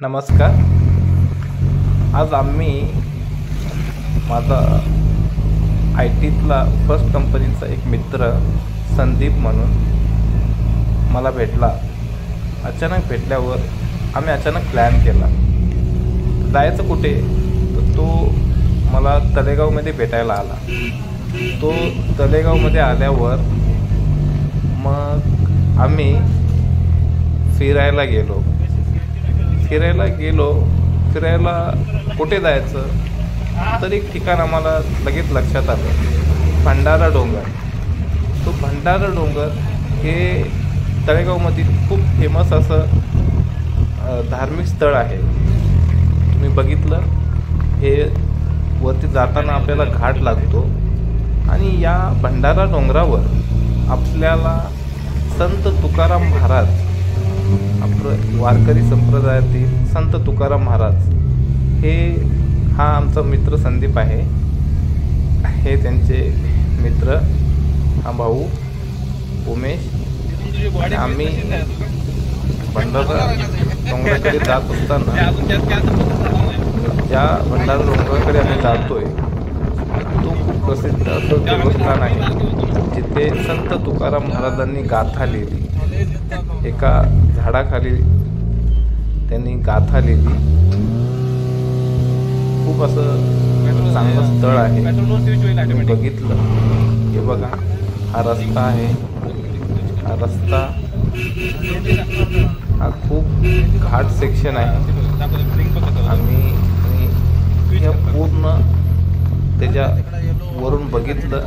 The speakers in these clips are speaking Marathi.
नमस्कार. आज आम्ही माझा ITतला फर्स्ट कंपनीचा एक मित्र संदीप म्हणून मला भेटला. अचानक भेटल्यावर आम्ही अचानक प्लॅन केला जायचं कुठे. तर तो मला तळेगावमध्ये भेटायला आला. तो तळेगावमध्ये आल्यावर मग आम्ही फिरायला कुठे जायचं. तर एक ठिकाण आम्हाला लगेच लक्षात आलं, भंडारा डोंगर. तो भंडारा डोंगर हे तळेगावमधील खूप फेमस असं धार्मिक स्थळ आहे. तुम्ही बघितलं, हे वरती जाताना आपल्याला घाट लागतो आणि या भंडारा डोंगरावर आपल्याला संत तुकाराम महाराज, आपलं वारकरी संप्रदायातील संत तुकाराम महाराज, हा आमचा मित्र संदीप आहे. हे त्यांचे मित्र, हा भाऊ उमेश. आम्ही भंडारा डोंगराकडे जात असताना, ज्या भंडारा डोंगराकडे आम्ही जातोय तो खूप प्रसिद्ध असं देवस्थान आहे, जिथे संत तुकाराम महाराजांनी गाथा लिहिली. एका झाडाखाली त्यांनी गाथा लिहिली. खूप असं चांगलं स्थळ आहे. तुम्ही बघितलं, हे बघा, हा रस्ता आहे. हा रस्ता हा खूप घाट सेक्शन आहे. आम्ही या पूर्ण त्याच्या वरून बघितलं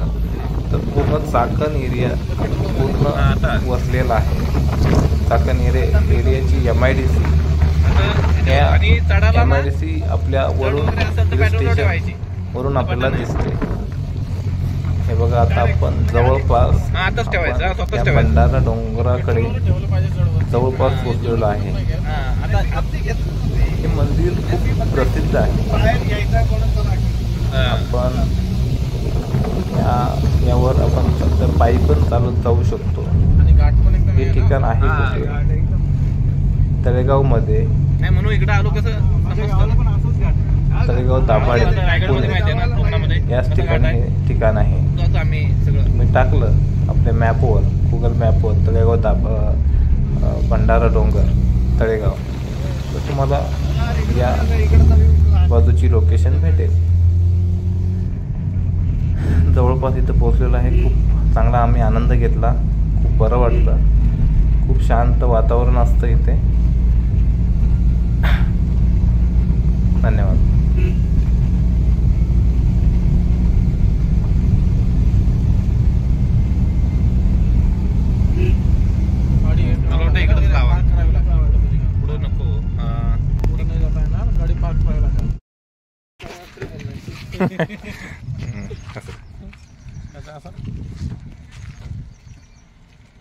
तर पूर्ण चाकण एरिया पूर्ण वसलेला आहे. चाकण एरियाची MIDC, या MIDC आपल्या वरून हिल स्टेशन वरून आपल्याला दिसते. हे बघा, आता आपण जवळपास भंडारा डोंगराकडे जवळपास पोहोचलेलो आहे. हे मंदिर खूप प्रसिद्ध आहे. आपण यावर आपण सध्या पायी पण चालत जाऊ शकतो. हे ठिकाण आहे कुठे? तळेगावमध्ये. तळेगाव दाभाडे याच ठिकाणी हे ठिकाण आहे. मी टाकलं आपल्या मॅपवर, गुगल मॅपवर, तळेगाव भंडारा डोंगर तळेगाव, तर तुम्हाला या बाजूची लोकेशन भेटेल. जवळपास इथं पोहोचलेलं आहे. खूप चांगला आम्ही आनंद घेतला. खूप बरं वाटलं. खूप शांत वातावरण असतं इथे. धन्यवाद.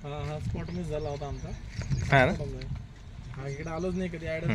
हा स्पॉट मिस झाला होता आमचा. हा ना, हा इकडे आलोच नाही कधी. आयडिया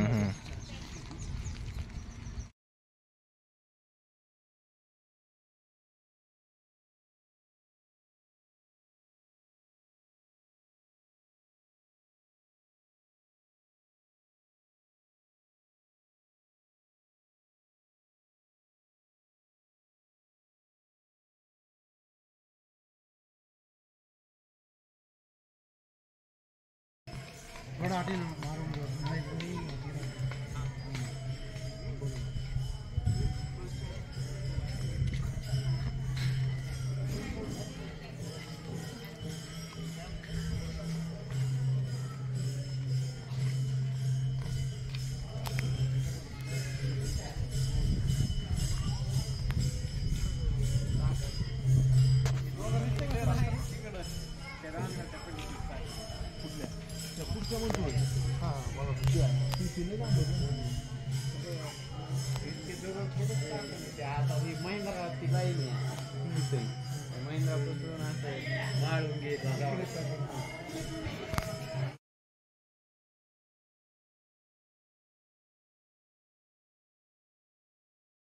महिंद्रापासून असं